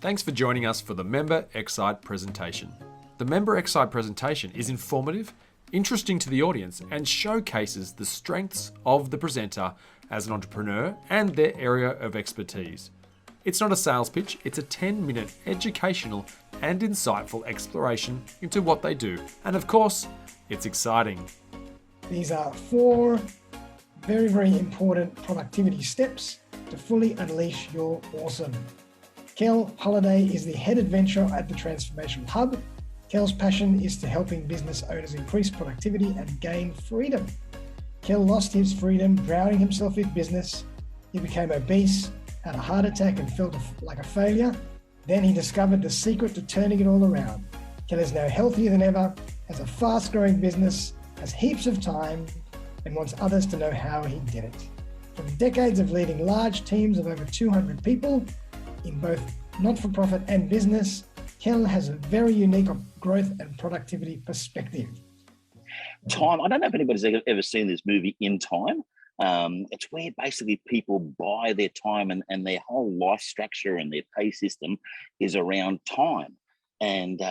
Thanks for joining us for the Member xCite presentation. The Member xCite presentation is informative, interesting to the audience, and showcases the strengths of the presenter as an entrepreneur and their area of expertise. It's not a sales pitch, it's a 10-minute educational and insightful exploration into what they do. And of course, it's exciting. These are 4 very, very important productivity steps to fully unleash your awesome. Kel Holliday is the head adventurer at the Transformational Hub. Kel's passion is to helping business owners increase productivity and gain freedom. Kel lost his freedom drowning himself in business. He became obese, had a heart attack and felt like a failure. Then he discovered the secret to turning it all around. Kel is now healthier than ever, has a fast-growing business, has heaps of time, and wants others to know how he did it. From decades of leading large teams of over 200 people in both not-for-profit and business, Kel has a very unique growth and productivity perspective. Time. I don't know if anybody's ever seen this movie In Time. It's where basically people buy their time and their whole life structure and their pay system is around time. And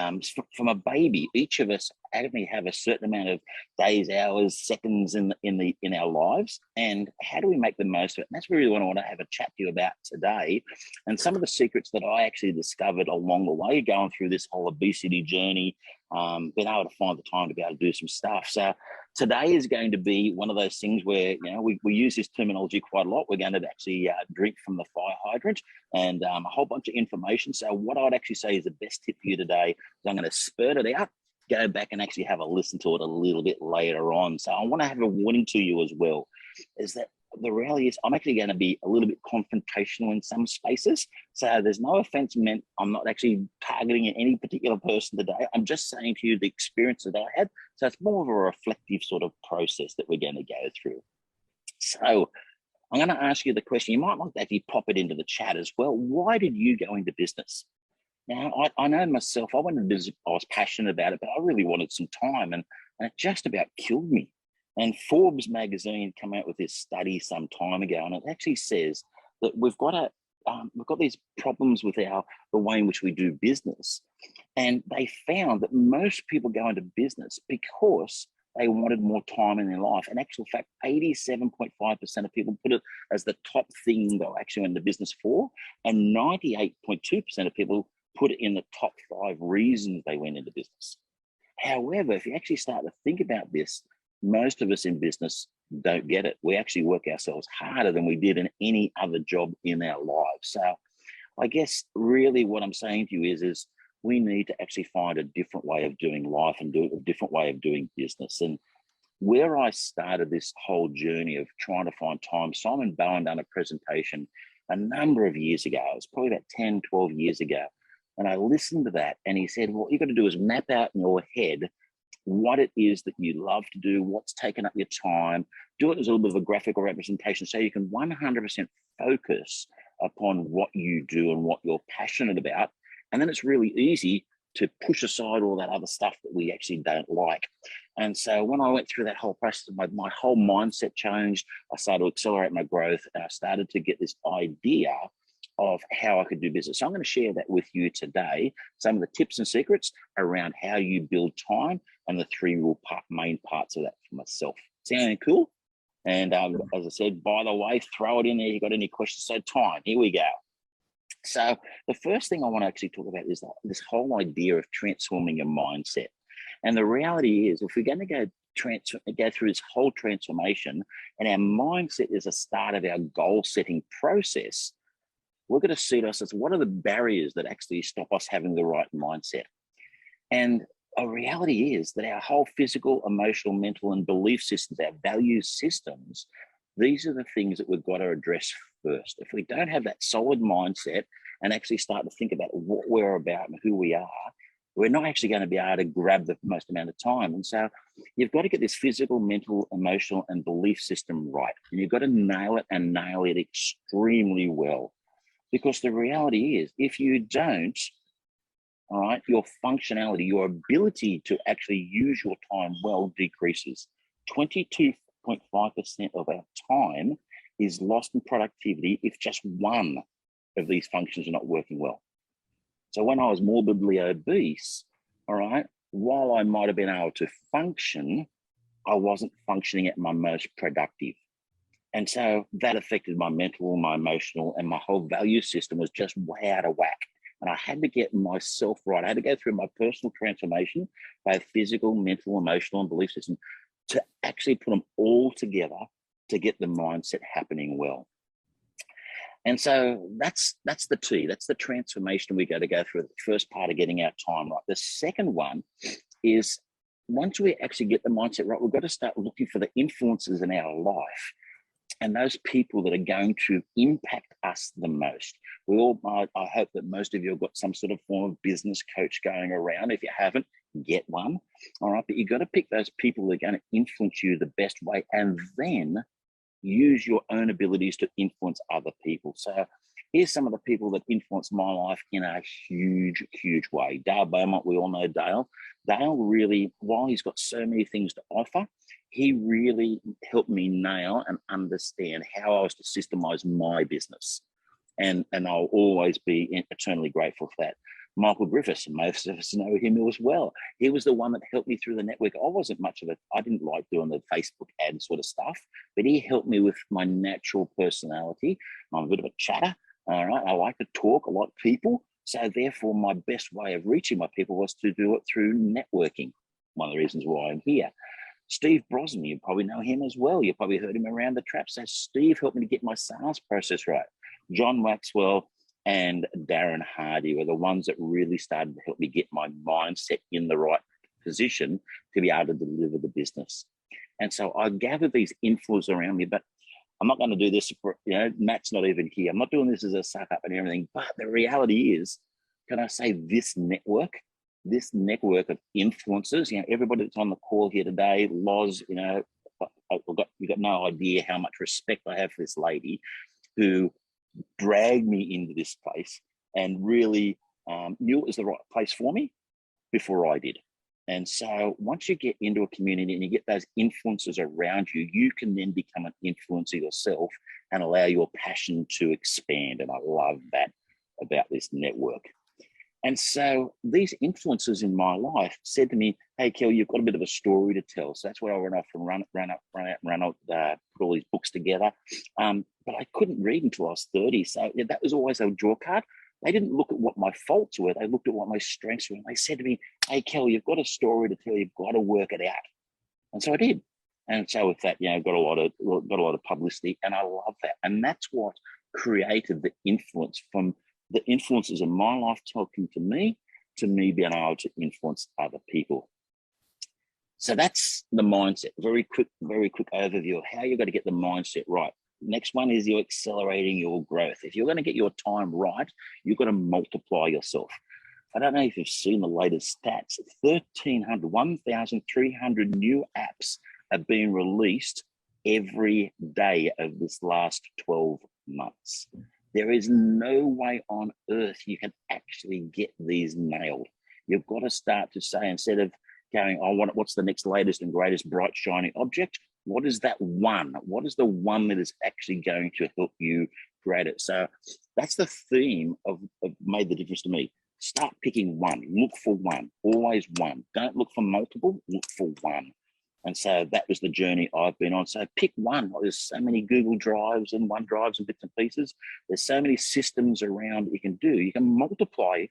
from a baby, each of us only have a certain amount of days, hours, seconds in our lives. And how do we make the most of it? And that's really what I want to have a chat to you about today. And some of the secrets that I actually discovered along the way, going through this whole obesity journey, being able to find the time to be able to do some stuff. So today is going to be one of those things where, we use this terminology quite a lot. We're going to actually drink from the fire hydrant and a whole bunch of information. So what I'd actually say is the best tip for you today is I'm going to spurt it out, go back and actually have a listen to it a little bit later on. So I want to have a warning to you as well, is that the reality is I'm actually going to be a little bit confrontational in some spaces. So there's no offense meant. I'm not actually targeting any particular person today. I'm just saying to you the experience that I had. So it's more of a reflective sort of process that we're going to go through. So I'm going to ask you the question. You might want to actually pop it into the chat as well. Why did you go into business? Now, I know myself, I went into business, I was passionate about it, but I really wanted some time and it just about killed me. And Forbes magazine came out with this study some time ago, and it actually says that we've got these problems with the way in which we do business. And they found that most people go into business because they wanted more time in their life. In actual fact, 87.5% of people put it as the top thing they actually went into business for, and 98.2% of people put it in the top 5 reasons they went into business. However, if you actually start to think about this, most of us in business don't get it. We actually work ourselves harder than we did in any other job in our lives. So I guess really what I'm saying to you is we need to actually find a different way of doing life and do a different way of doing business. And where I started this whole journey of trying to find time, Simon Bowen done a presentation a number of years ago. It was probably about 10, 12 years ago. And I listened to that and he said, what you've got to do is map out in your head what it is that you love to do, what's taken up your time, do it as a little bit of a graphical representation so you can 100% focus upon what you do and what you're passionate about. And then it's really easy to push aside all that other stuff that we actually don't like. And so when I went through that whole process, my whole mindset changed. I started to accelerate my growth and I started to get this idea of how I could do business. So I'm going to share that with you today, some of the tips and secrets around how you build time and the 3 real main parts of that for myself. Sounding cool? And as I said, by the way, throw it in there. You got any questions? So time, here we go. So the first thing I want to actually talk about is this whole idea of transforming your mindset. And the reality is, if we're going to go through this whole transformation and our mindset is a start of our goal setting process, we're going to see us as what are the barriers that actually stop us having the right mindset. And a reality is that our whole physical, emotional, mental, and belief systems, our value systems, these are the things that we've got to address first. If we don't have that solid mindset and actually start to think about what we're about and who we are, we're not actually going to be able to grab the most amount of time. And so you've got to get this physical, mental, emotional, and belief system right. And you've got to nail it and nail it extremely well. Because the reality is, if you don't, all right, your functionality, your ability to actually use your time well decreases. 22.5% of our time is lost in productivity if just one of these functions are not working well. So when I was morbidly obese, all right, while I might have been able to function, I wasn't functioning at my most productive. And so that affected my mental, my emotional, and my whole value system was just way out of whack. And I had to get myself right. I had to go through my personal transformation, both physical, mental, emotional, and belief system, to actually put them all together to get the mindset happening well. And so that's the T. That's the transformation we got to go through. The first part of getting our time right. The second one is once we actually get the mindset right, we've got to start looking for the influences in our life and those people that are going to impact us the most. I hope that most of you have got some sort of form of business coach going around. If you haven't, get one. All right, but you've got to pick those people that are going to influence you the best way, and then use your own abilities to influence other people. So here's some of the people that influenced my life in a huge, huge way. Dale Beaumont, we all know Dale. Dale really, while he's got so many things to offer, he really helped me nail and understand how I was to systemize my business. And I'll always be eternally grateful for that. Michael Griffiths, most of us know him as well. He was the one that helped me through the network. I wasn't much of it. I didn't like doing the Facebook ad sort of stuff, but he helped me with my natural personality. I'm a bit of a chatter. All right. I like to talk, I like people. So therefore, my best way of reaching my people was to do it through networking. One of the reasons why I'm here. Steve Brosnan, you probably know him as well. You probably heard him around the trap. So Steve helped me to get my sales process right. John Waxwell and Darren Hardy were the ones that really started to help me get my mindset in the right position to be able to deliver the business. And so I gathered these influences around me, but I'm not going to do this for, Matt's not even here. I'm not doing this as a suck up and everything, but the reality is, can I say this network of influencers, everybody that's on the call here today, Loz, you got no idea how much respect I have for this lady who dragged me into this place and really knew it was the right place for me before I did. And so once you get into a community and you get those influences around you, you can then become an influencer yourself and allow your passion to expand. And I love that about this network. And so these influences in my life said to me, hey, Kel, you've got a bit of a story to tell. So that's where I went off and run out, put all these books together. But I couldn't read until I was 30. So that was always a draw card. They didn't look at what my faults were. They looked at what my strengths were. And they said to me, hey, Kel, you've got a story to tell. You've got to work it out. And so I did. And so with that, got a lot of publicity, and I love that. And that's what created the influence from the influences in my life talking to me being able to influence other people. So that's the mindset. Very quick overview of how you've got to get the mindset right. Next one is you're accelerating your growth. If you're going to get your time right, you've got to multiply yourself. I don't know if you've seen the latest stats. 1,300 new apps have been released every day of this last 12 months. There is no way on earth you can actually get these nailed. You've got to start to say, instead of going, what's the next latest and greatest bright, shiny object? What is that one? What is the one that is actually going to help you create it? So that's the theme of made the difference to me. Start picking one. Look for one. Always one. Don't look for multiple. Look for one. And so that was the journey I've been on. So pick one. There's so many Google Drives and OneDrives and bits and pieces. There's so many systems around that you can do. You can multiply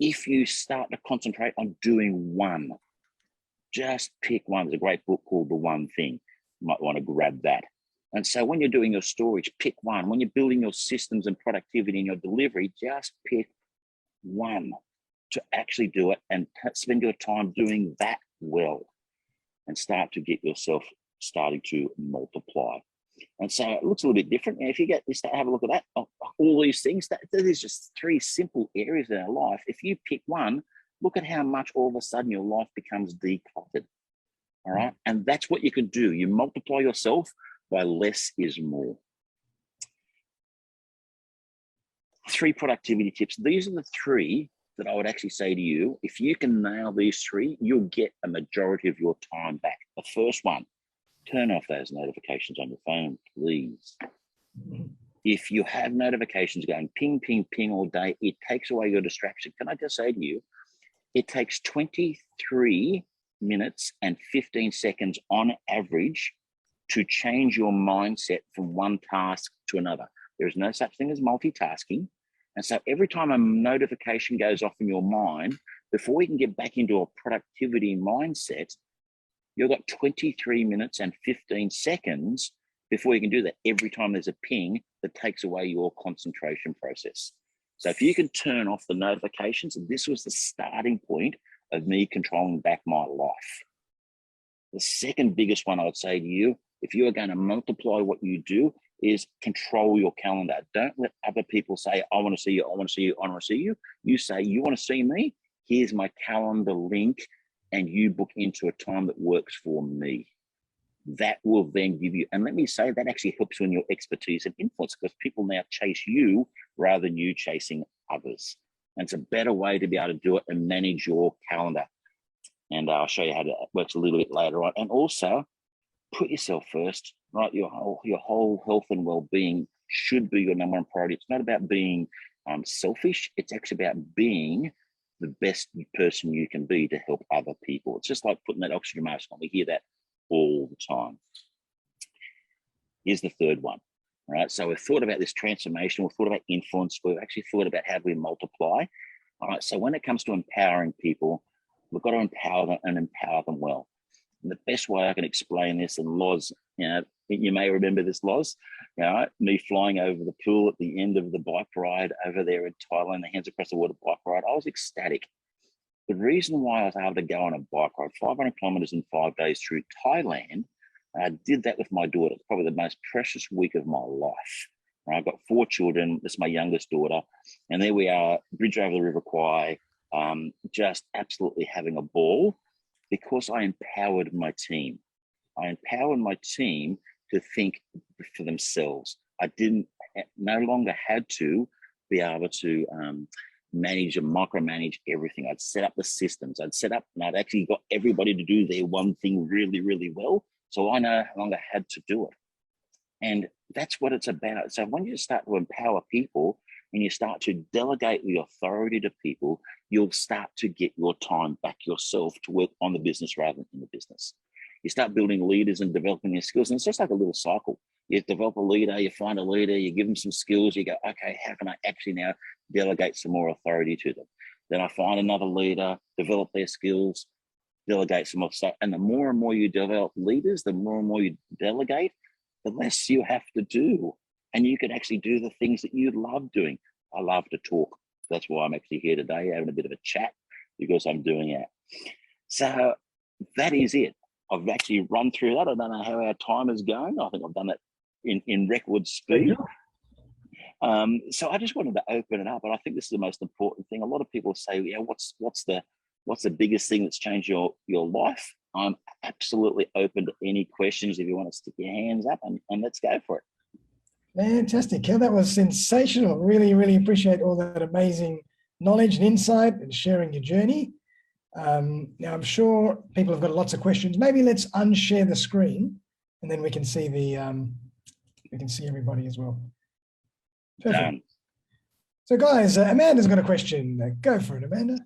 if you start to concentrate on doing one. Just pick one. There's a great book called The One Thing. You might want to grab that. And so when you're doing your storage, pick one. When you're building your systems and productivity in your delivery, just pick one to actually do it and spend your time doing that well, and start to get yourself starting to multiply. And so it looks a little bit different. And if you have a look at that, all these things, that is just three simple areas in our life. If you pick one, look at how much all of a sudden your life becomes decluttered. All right. And that's what you can do. You multiply yourself by less is more. 3 productivity tips. These are the 3 that I would actually say to you. If you can nail these 3, you'll get a majority of your time back. The first one, turn off those notifications on your phone, please. If you have notifications going ping, ping, ping all day, it takes away your distraction. Can I just say to you, it takes 23 minutes and 15 seconds on average to change your mindset from one task to another. There is no such thing as multitasking. And so every time a notification goes off in your mind, before you can get back into a productivity mindset, you've got 23 minutes and 15 seconds before you can do that. Every time there's a ping that takes away your concentration process. So if you can turn off the notifications, and this was the starting point of me controlling back my life. The second biggest one I would say to you, if you are going to multiply what you do, is control your calendar. Don't let other people say, I want to see you, I want to see you, I want to see you. You say, you want to see me? Here's my calendar link, and you book into a time that works for me. That will then give you, and let me say, that actually helps you in your expertise and influence, because people now chase you rather than you chasing others. And it's a better way to be able to do it and manage your calendar. And I'll show you how it works a little bit later on. And also, put yourself first, right? Your whole health and well-being should be your number one priority. It's not about being selfish. It's actually about being the best person you can be to help other people. It's just like putting that oxygen mask on. We hear that all the time. Here's the third one, right? So we've thought about this transformation. We've thought about influence. We've actually thought about how do we multiply. All right, so when it comes to empowering people, we've got to empower them and empower them well. And the best way I can explain this, and Loz, you may remember this, Loz, me flying over the pool at the end of the bike ride over there in Thailand, the Hands Across the Water bike ride, I was ecstatic. The reason why I was able to go on a bike ride 500 kilometers in 5 days through Thailand, I did that with my daughter. It's probably the most precious week of my life. I've got 4 children. This is my youngest daughter. And there we are, bridge over the River Kwai, just absolutely having a ball, because I empowered my team. I empowered my team to think for themselves. I no longer had to be able to manage and micromanage everything. I'd set up the systems. I'd actually got everybody to do their one thing really, really well. So I no longer had to do it. And that's what it's about. So when you start to empower people and you start to delegate the authority to people, you'll start to get your time back yourself to work on the business rather than in the business. You start building leaders and developing your skills. And it's just like a little cycle. You develop a leader, you find a leader, you give them some skills, you go, okay, how can I actually now delegate some more authority to them? Then I find another leader, develop their skills, delegate some more stuff. And the more and more you develop leaders, the more and more you delegate, the less you have to do. And you can actually do the things that you love doing. I love to talk. That's why I'm actually here today, having a bit of a chat, because I'm doing it. So that is it. I've actually run through that. I don't know how our time is going. I think I've done it in record speed. So I just wanted to open it up. And I think this is the most important thing. A lot of people say, yeah, what's the biggest thing that's changed your life? I'm absolutely open to any questions if you want to stick your hands up, and let's go for it. Fantastic, Kel. That was sensational. Really, really appreciate all that amazing knowledge and insight and sharing your journey. Now, I'm sure people have got lots of questions. Maybe let's unshare the screen, and then we can see we can see everybody as well. Perfect. So, guys, Amanda's got a question. Go for it, Amanda.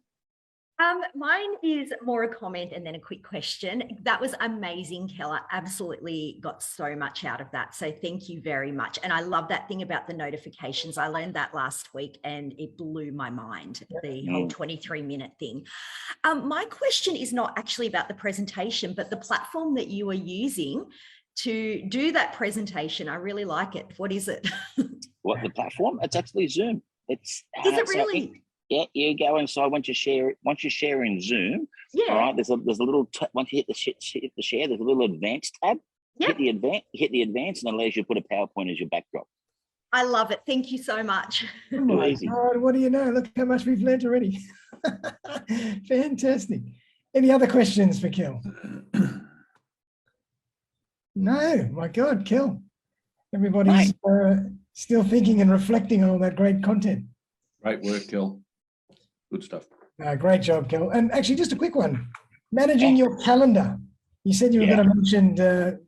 Mine is more a comment and then a quick question. That was amazing, Kel. I absolutely got so much out of that. So thank you very much. And I love that thing about the notifications. I learned that last week and it blew my mind, the whole 23-minute thing. My question is not actually about the presentation, but the platform that you are using to do that presentation. I really like it. What is it? What, the platform? It's actually Zoom. Is it really? Yeah, you go inside once you share in Zoom. Yeah. All right. There's a little once you hit the share, there's a little advanced tab. Yep. Hit the advanced, and it allows you to put a PowerPoint as your backdrop. I love it. Thank you so much. Oh my God, what do you know? Look how much we've learned already. Fantastic. Any other questions for Kel? No, my God, Kel. Everybody's still thinking and reflecting on all that great content. Great work, Kel. Good stuff. Great job, Kel. And actually, just a quick one. Managing your calendar. You said you were Yeah. going to mention,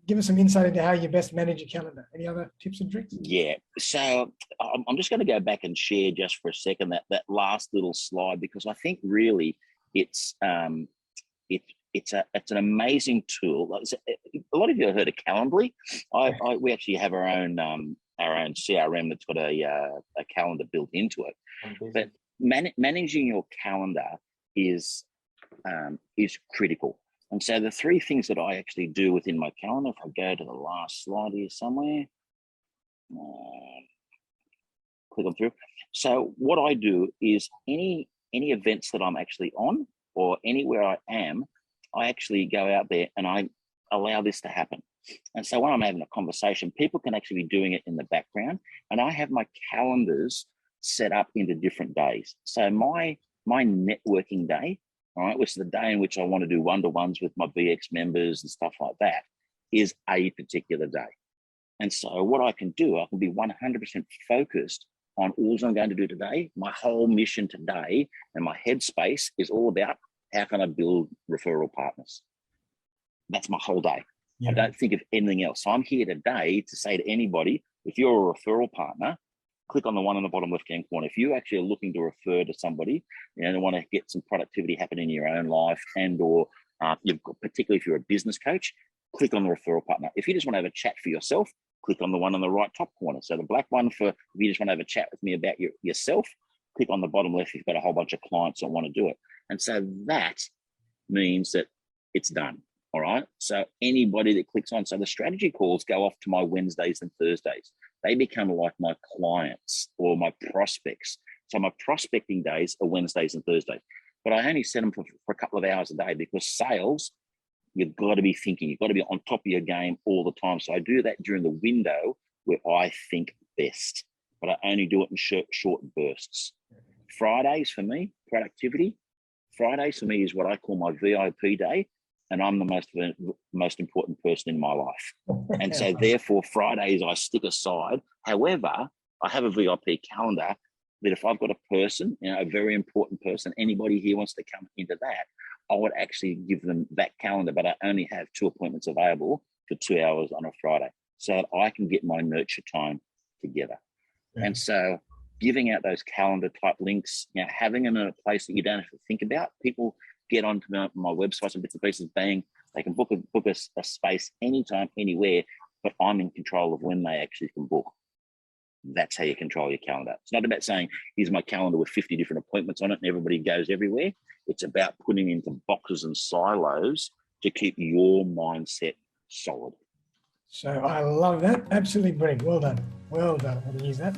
give us some insight into how you best manage your calendar. Any other tips and tricks? Yeah. So I'm just going to go back and share just for a second that last little slide, because I think really it's it's an amazing tool. A lot of you have heard of Calendly. We actually have our own CRM that's got a calendar built into it. But managing your calendar is critical. And so the three things that I actually do within my calendar, if I go to the last slide here somewhere, click on through. So what I do is any events that I'm actually on or anywhere I am, I actually go out there and I allow this to happen. And so when I'm having a conversation, people can actually be doing it in the background, and I have my calendars set up into different days. So my networking day, all right, which is the day in which I want to do one-to-ones with my VX members and stuff like that, is a particular day. And so what I can do, I can be 100% focused on all I'm going to do today. My whole mission today and my headspace is all about how can I build referral partners. That's my whole day. Yeah. I don't think of anything else. So I'm here today to say to anybody, if you're a referral partner, click on the one in the bottom left-hand corner. If you actually are looking to refer to somebody, and want to get some productivity happening in your own life, and or you've got, particularly if you're a business coach, click on the referral partner. If you just want to have a chat for yourself, click on the one on the right top corner. So the black one for if you just want to have a chat with me about yourself, click on the bottom left if you've got a whole bunch of clients that want to do it. And so that means that it's done. All right. So anybody that clicks on, so the strategy calls go off to my Wednesdays and Thursdays. They become like my clients or my prospects. So my prospecting days are Wednesdays and Thursdays, but I only set them for a couple of hours a day, because sales, you've got to be thinking, you've got to be on top of your game all the time. So I do that during the window where I think best, but I only do it in short bursts. Fridays for me, productivity. Fridays for me is what I call my VIP day. And I'm the most important person in my life. And so therefore Fridays I stick aside. However, I have a VIP calendar that if I've got a person, a very important person, anybody here wants to come into that, I would actually give them that calendar, but I only have 2 appointments available for 2 hours on a Friday, so that I can get my nurture time together. Yeah. And so giving out those calendar type links, having them in a place that you don't have to think about. People get onto my websites and bits and pieces, bang, they can book a space anytime, anywhere, but I'm in control of when they actually can book. That's how you control your calendar. It's not about saying, here's my calendar with 50 different appointments on it and everybody goes everywhere. It's about putting into boxes and silos to keep your mindset solid. So I love that. Absolutely brilliant. Well done. Well done. I'm going to use that.